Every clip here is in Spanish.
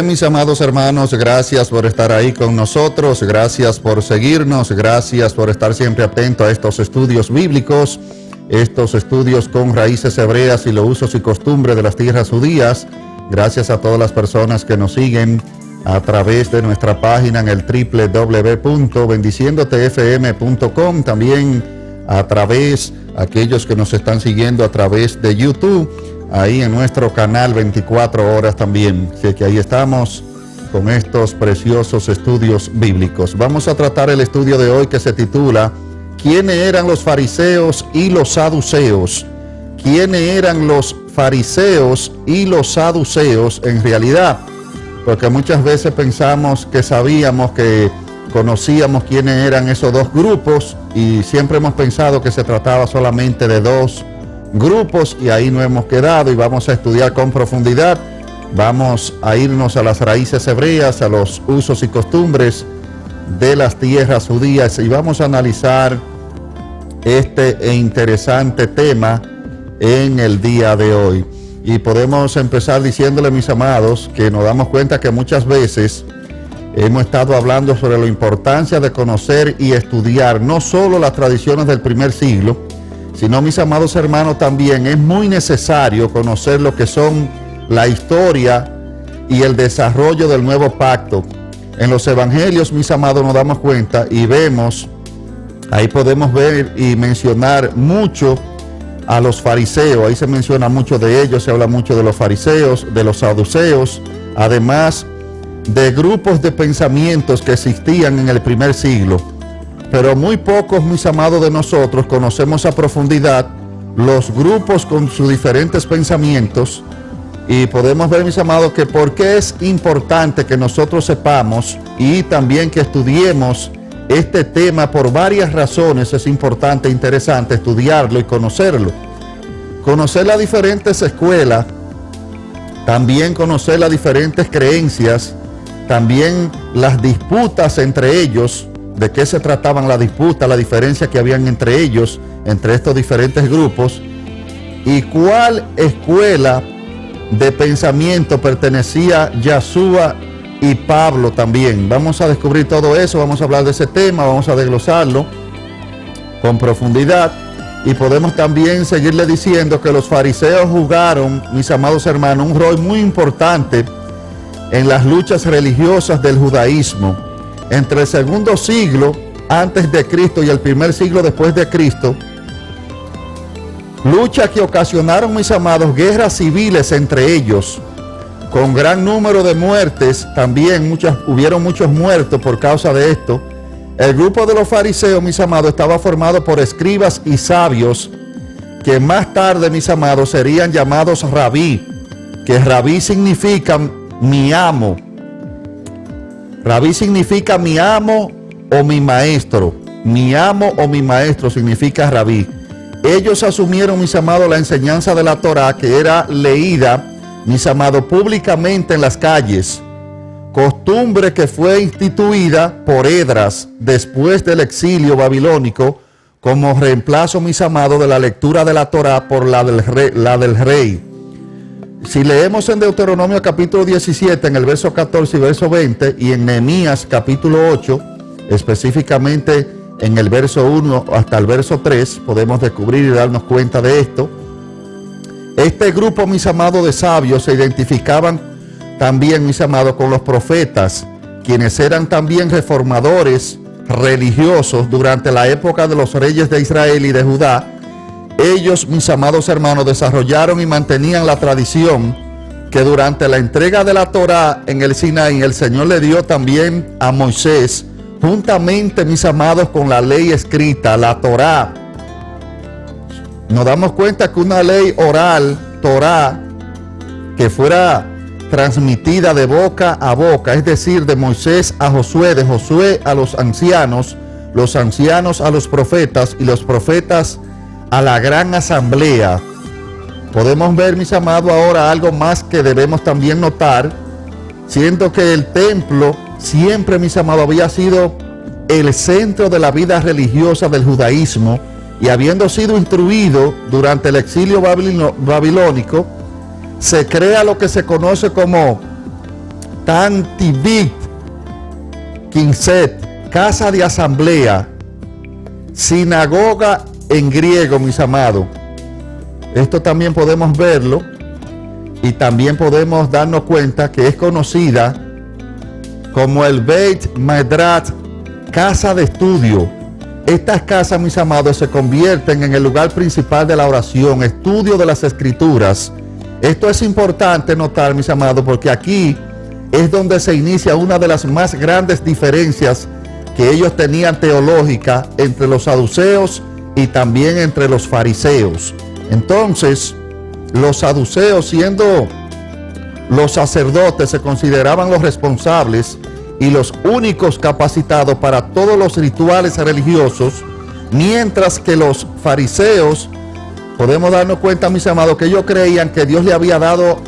Bien, mis amados hermanos, gracias por estar ahí con nosotros, gracias por seguirnos, gracias por estar siempre atento a estos estudios bíblicos, estos estudios con raíces hebreas y los usos y costumbres de las tierras judías. Gracias a todas las personas que nos siguen a través de nuestra página en el www.bendiciendotefm.com, también a través, aquellos que nos están siguiendo a través de YouTube, ahí en nuestro canal 24 horas también. Así que ahí estamos con estos preciosos estudios bíblicos. Vamos a tratar el estudio de hoy que se titula ¿Quiénes eran los fariseos y los saduceos? ¿Quiénes eran los fariseos y los saduceos en realidad? Porque muchas veces pensamos que sabíamos, que conocíamos quiénes eran esos dos grupos y siempre hemos pensado que se trataba solamente de dos grupos y ahí no hemos quedado y vamos a estudiar con profundidad. Vamos a irnos a las raíces hebreas, a los usos y costumbres de las tierras judías y vamos a analizar este interesante tema en el día de hoy. Y podemos empezar diciéndole, mis amados, que nos damos cuenta que muchas veces hemos estado hablando sobre la importancia de conocer y estudiar no solo las tradiciones del primer siglo, sino, mis amados hermanos, también es muy necesario conocer lo que son la historia y el desarrollo del nuevo pacto. En los evangelios, mis amados, nos damos cuenta y vemos, ahí podemos ver y mencionar mucho a los fariseos, ahí se menciona mucho de ellos, se habla mucho de los fariseos, de los saduceos, además de grupos de pensamientos que existían en el primer siglo. Pero muy pocos, mis amados, de nosotros conocemos a profundidad los grupos con sus diferentes pensamientos y podemos ver, mis amados, que por qué es importante que nosotros sepamos y también que estudiemos este tema. Por varias razones es importante e interesante estudiarlo y conocerlo. Conocer las diferentes escuelas, también conocer las diferentes creencias, también las disputas entre ellos, de qué se trataban las disputas, la diferencia que habían entre ellos, entre estos diferentes grupos, y cuál escuela de pensamiento pertenecía Yeshua y Pablo también. Vamos a descubrir todo eso, vamos a hablar de ese tema, vamos a desglosarlo con profundidad y podemos también seguirle diciendo que los fariseos jugaron, mis amados hermanos, un rol muy importante en las luchas religiosas del judaísmo. Entre el segundo siglo antes de Cristo y el primer siglo después de Cristo, luchas que ocasionaron, mis amados, guerras civiles entre ellos, con gran número de muertes, también hubieron muchos muertos por causa de esto. El grupo de los fariseos, mis amados, estaba formado por escribas y sabios, que más tarde, mis amados, serían llamados rabí, que rabí significa mi amo. Rabí significa mi amo o mi maestro. Mi amo o mi maestro significa rabí. Ellos asumieron, mis amados, la enseñanza de la Torá, que era leída, mis amados, públicamente en las calles, costumbre que fue instituida por Esdras después del exilio babilónico como reemplazo, mis amados, de la lectura de la Torá por la del rey. Si leemos en Deuteronomio capítulo 17, en el verso 14 y verso 20, y en Nehemías capítulo 8, específicamente en el verso 1 hasta el verso 3, podemos descubrir y darnos cuenta de esto. Este grupo, mis amados, de sabios se identificaban también, mis amados, con los profetas, quienes eran también reformadores religiosos durante la época de los reyes de Israel y de Judá. Ellos, mis amados hermanos, desarrollaron y mantenían la tradición que durante la entrega de la Torá en el Sinaí, el Señor le dio también a Moisés, juntamente, mis amados, con la ley escrita, la Torá. Nos damos cuenta que una ley oral, Torá, que fuera transmitida de boca a boca, es decir, de Moisés a Josué, de Josué a los ancianos a los profetas y los profetas a la gran asamblea. Podemos ver, mis amados, ahora algo más que debemos también notar, siendo que el templo siempre, mis amados, había sido el centro de la vida religiosa del judaísmo, y habiendo sido instruido durante el exilio babilónico, se crea lo que se conoce como Tantibit, Kinset, casa de asamblea, sinagoga en griego, mis amados. Esto también podemos verlo y también podemos darnos cuenta que es conocida como el Beit Midrash, casa de estudio. Estas casas, mis amados, se convierten en el lugar principal de la oración, estudio de las escrituras. Esto es importante notar, mis amados, porque aquí es donde se inicia una de las más grandes diferencias que ellos tenían teológica entre los saduceos y también entre los fariseos. Entonces, los saduceos, siendo los sacerdotes, se consideraban los responsables y los únicos capacitados para todos los rituales religiosos, mientras que los fariseos, podemos darnos cuenta, mis amados, que ellos creían que Dios le había dado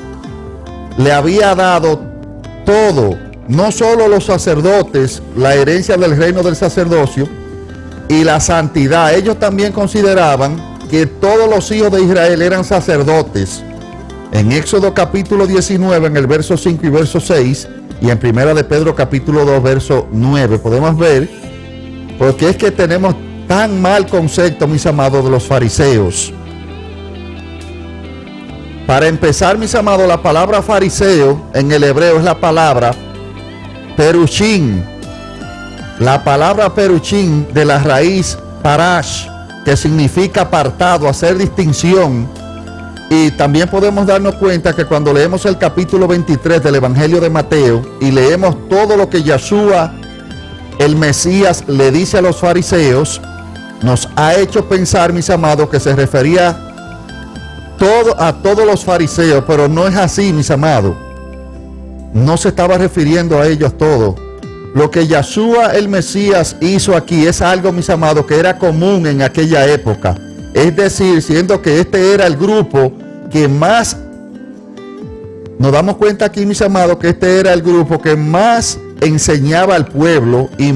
todo, no solo los sacerdotes, la herencia del reino del sacerdocio y la santidad. Ellos también consideraban que todos los hijos de Israel eran sacerdotes. En Éxodo capítulo 19, en el verso 5 y verso 6, y en Primera de Pedro capítulo 2, verso 9, podemos ver, porque es que tenemos tan mal concepto, mis amados, de los fariseos. Para empezar, mis amados, la palabra fariseo en el hebreo es la palabra perushim. La palabra perushim, de la raíz parash, que significa apartado, hacer distinción. Y también podemos darnos cuenta que cuando leemos el capítulo 23 del Evangelio de Mateo y leemos todo lo que Yeshua, el Mesías, le dice a los fariseos, nos ha hecho pensar, mis amados, que se refería a todos los fariseos, pero no es así, mis amados. No se estaba refiriendo a ellos todos. Lo que Yeshua, el Mesías, hizo aquí es algo, mis amados, que era común en aquella época. Es decir, siendo que este era el grupo que más, nos damos cuenta aquí, mis amados, que este era el grupo que más enseñaba al pueblo y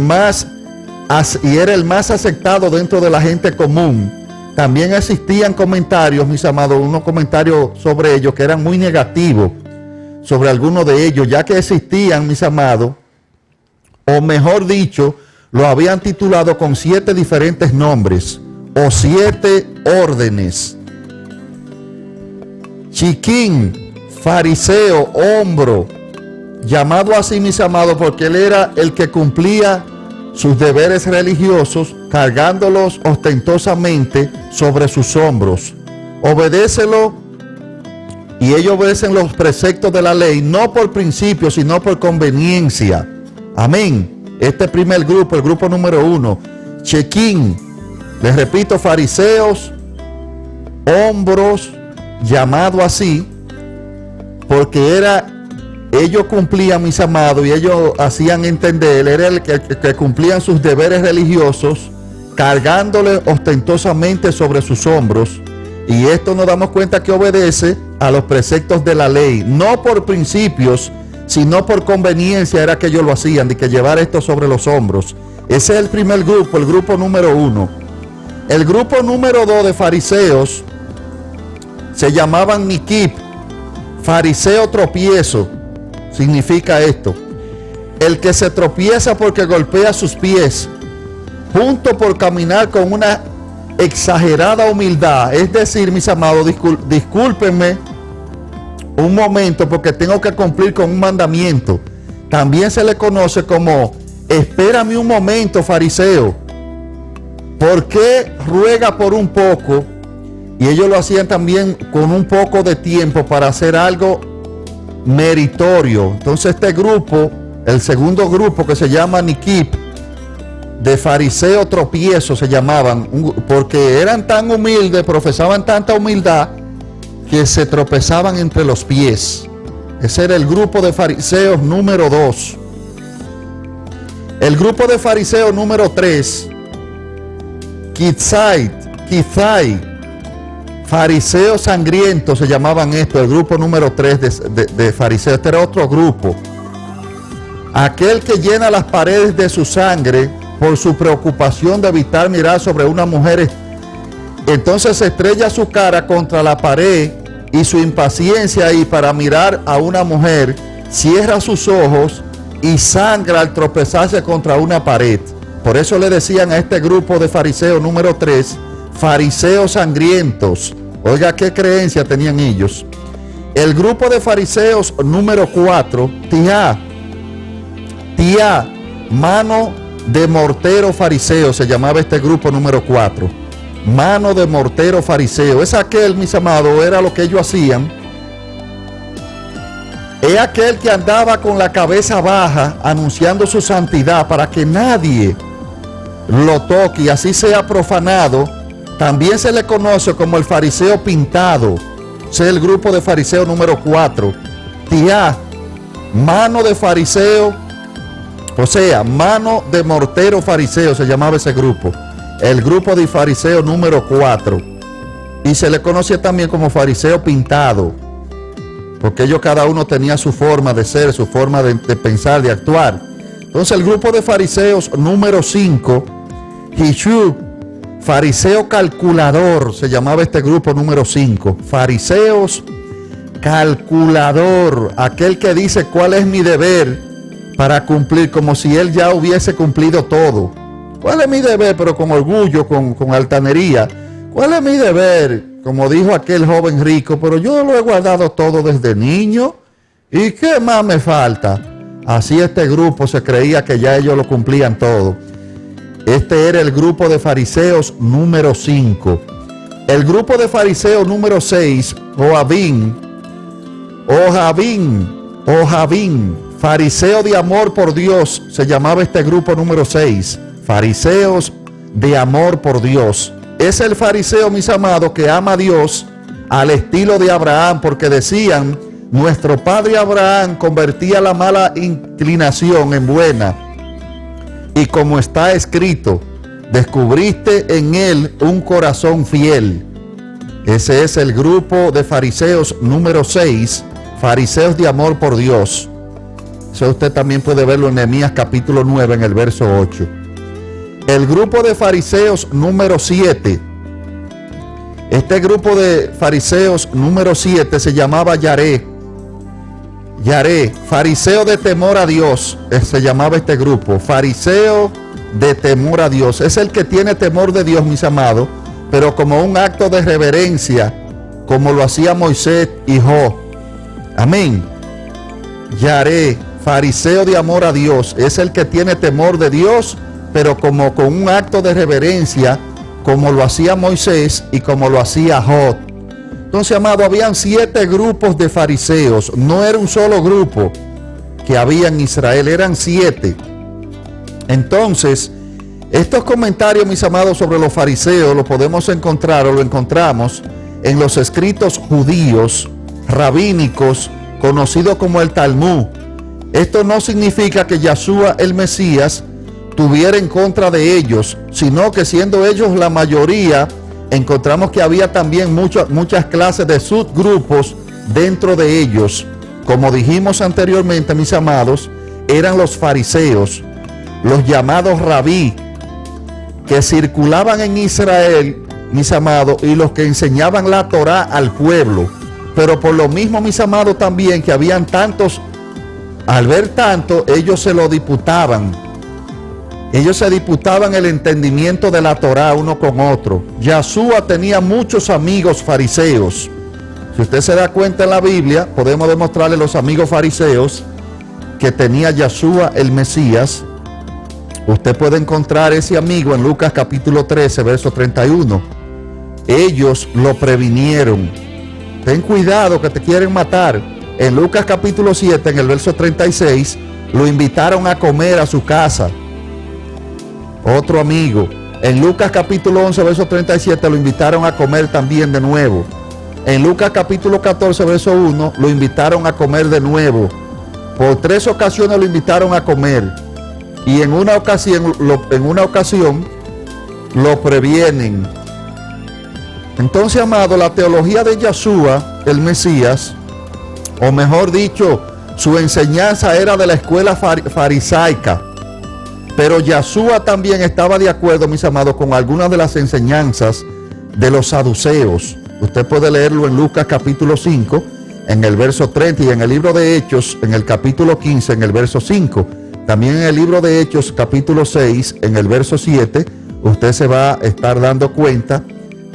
era el más aceptado dentro de la gente común. También existían comentarios, mis amados, unos comentarios sobre ellos que eran muy negativos sobre algunos de ellos, ya que existían, mis amados, o mejor dicho, lo habían titulado con 7 diferentes nombres o 7 órdenes. Chiquín, fariseo, hombro, llamado así, mis amados, porque él era el que cumplía sus deberes religiosos, cargándolos ostentosamente sobre sus hombros. Obedécelo, y ellos obedecen los preceptos de la ley, no por principio, sino por conveniencia. Amén. Este primer grupo, el grupo número 1, Chequín, les repito, fariseos, hombros, llamado así, porque ellos cumplían, mis amados, y ellos hacían entender, era el que cumplían sus deberes religiosos, cargándole ostentosamente sobre sus hombros. Y esto nos damos cuenta que obedece a los preceptos de la ley, no por principios, sino por conveniencia era que ellos lo hacían, de que llevar esto sobre los hombros. Ese es el primer grupo, el grupo número 1. El grupo número 2 de fariseos se llamaban Nikip, fariseo tropiezo, significa esto: el que se tropieza porque golpea sus pies, junto por caminar con una exagerada humildad. Es decir, mis amados, discúlpenme un momento porque tengo que cumplir con un mandamiento. También se le conoce como espérame un momento, fariseo. ¿Por qué ruega por un poco? Y ellos lo hacían también con un poco de tiempo para hacer algo meritorio. Entonces este grupo, el segundo grupo, que se llama Nikip, de fariseo tropiezo se llamaban, porque eran tan humildes, profesaban tanta humildad, que se tropezaban entre los pies. Ese era el grupo de fariseos número 2. El grupo de fariseos número 3, Kizai, fariseos sangrientos se llamaban esto, el grupo número 3 de fariseos. Este era otro grupo. Aquel que llena las paredes de su sangre por su preocupación de evitar mirar sobre una mujer. Entonces estrella su cara contra la pared y su impaciencia ahí para mirar a una mujer cierra sus ojos y sangra al tropezarse contra una pared. Por eso le decían a este grupo de fariseos número 3, fariseos sangrientos. Oiga, qué creencia tenían ellos. El grupo de fariseos número 4, Tía, mano de mortero fariseo, se llamaba este grupo número 4. Mano de mortero fariseo. Es aquel, mis amados, era lo que ellos hacían. Es aquel que andaba con la cabeza baja anunciando su santidad para que nadie lo toque y así sea profanado. También se le conoce como el fariseo pintado. Ese es el grupo de fariseo número 4. Mano de fariseo, o sea, mano de mortero fariseo se llamaba ese grupo. El grupo de fariseo número 4. Y se le conocía también como fariseo pintado, porque ellos cada uno tenía su forma de ser, su forma de pensar, de actuar. Entonces el grupo de fariseos número 5, Hishub, fariseo calculador, se llamaba este grupo número 5. Fariseos calculador, aquel que dice cuál es mi deber para cumplir, como si él ya hubiese cumplido todo. ¿Cuál es mi deber? Pero con orgullo, con altanería. ¿Cuál es mi deber? Como dijo aquel joven rico, pero yo lo he guardado todo desde niño. ¿Y qué más me falta? Así este grupo se creía que ya ellos lo cumplían todo. Este era el grupo de fariseos número 5. El grupo de fariseos número 6, Ojavín, fariseo de amor por Dios, se llamaba este grupo número 6. Fariseos de amor por Dios. Es el fariseo, mis amados, que ama a Dios al estilo de Abraham, porque decían, nuestro padre Abraham convertía la mala inclinación en buena. Y como está escrito, descubriste en él un corazón fiel. Ese es el grupo de fariseos número 6, fariseos de amor por Dios. Eso usted también puede verlo en Nehemías capítulo 9, en el verso 8. El grupo de fariseos número 7. Este grupo de fariseos número 7 se llamaba Yaré, fariseo de temor a Dios, se llamaba este grupo, fariseo de temor a Dios. Es el que tiene temor de Dios, mis amados, pero como un acto de reverencia, como lo hacía Moisés y Job. Amén. Yaré, fariseo de amor a Dios, es el que tiene temor de Dios, pero como con un acto de reverencia, como lo hacía Moisés y como lo hacía Job. Entonces, amado, habían 7 grupos de fariseos. No era un solo grupo que había en Israel, eran 7. Entonces, estos comentarios, mis amados, sobre los fariseos, lo podemos encontrar o lo encontramos en los escritos judíos, rabínicos, conocidos como el Talmud. Esto no significa que Yeshua el Mesías tuviera en contra de ellos, sino que siendo ellos la mayoría, encontramos que había también muchas clases de subgrupos dentro de ellos. Como dijimos anteriormente, mis amados, eran los fariseos, los llamados rabí, que circulaban en Israel, mis amados, y los que enseñaban la Torá al pueblo. Pero por lo mismo, mis amados, también que habían tantos, al ver tanto, ellos se lo disputaban. Ellos se disputaban el entendimiento de la Torá uno con otro. Yeshua tenía muchos amigos fariseos. Si usted se da cuenta en la Biblia, podemos demostrarle los amigos fariseos que tenía Yeshua el Mesías. Usted puede encontrar ese amigo en Lucas capítulo 13, verso 31. Ellos lo previnieron. Ten cuidado que te quieren matar. En Lucas capítulo 7, en el verso 36, lo invitaron a comer a su casa. Otro amigo. En Lucas capítulo 11, verso 37, lo invitaron a comer también de nuevo. En Lucas capítulo 14, verso 1, lo invitaron a comer de nuevo. Por 3 ocasiones lo invitaron a comer. Y en una ocasión lo previenen. Entonces, amado, la teología de Yeshua, el Mesías, o mejor dicho, su enseñanza era de la escuela farisaica. Pero Yeshua también estaba de acuerdo, mis amados, con algunas de las enseñanzas de los saduceos. Usted puede leerlo en Lucas capítulo 5, en el verso 30, y en el libro de Hechos, en el capítulo 15, en el verso 5. También en el libro de Hechos, capítulo 6, en el verso 7, usted se va a estar dando cuenta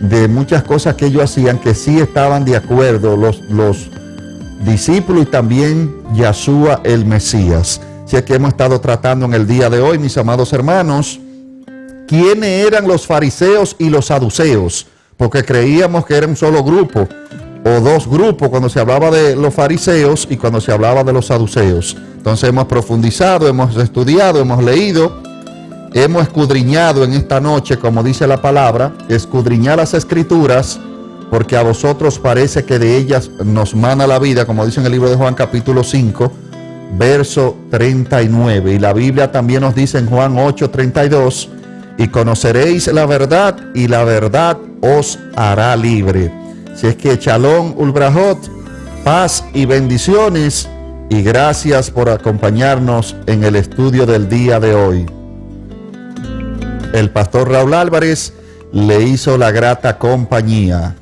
de muchas cosas que ellos hacían que sí estaban de acuerdo los discípulos y también Yeshua el Mesías. Si es que hemos estado tratando en el día de hoy, mis amados hermanos, quiénes eran los fariseos y los saduceos, porque creíamos que era un solo grupo o dos grupos cuando se hablaba de los fariseos y cuando se hablaba de los saduceos. Entonces hemos profundizado, hemos estudiado, hemos leído, hemos escudriñado en esta noche, como dice la palabra, escudriñar las escrituras, porque a vosotros parece que de ellas nos mana la vida, como dice en el libro de Juan capítulo 5, verso 39. Y la Biblia también nos dice en Juan 8:32, y conoceréis la verdad, y la verdad os hará libre. Si es que Shalom Ulbrahot, paz y bendiciones, y gracias por acompañarnos en el estudio del día de hoy. El pastor Raúl Álvarez le hizo la grata compañía.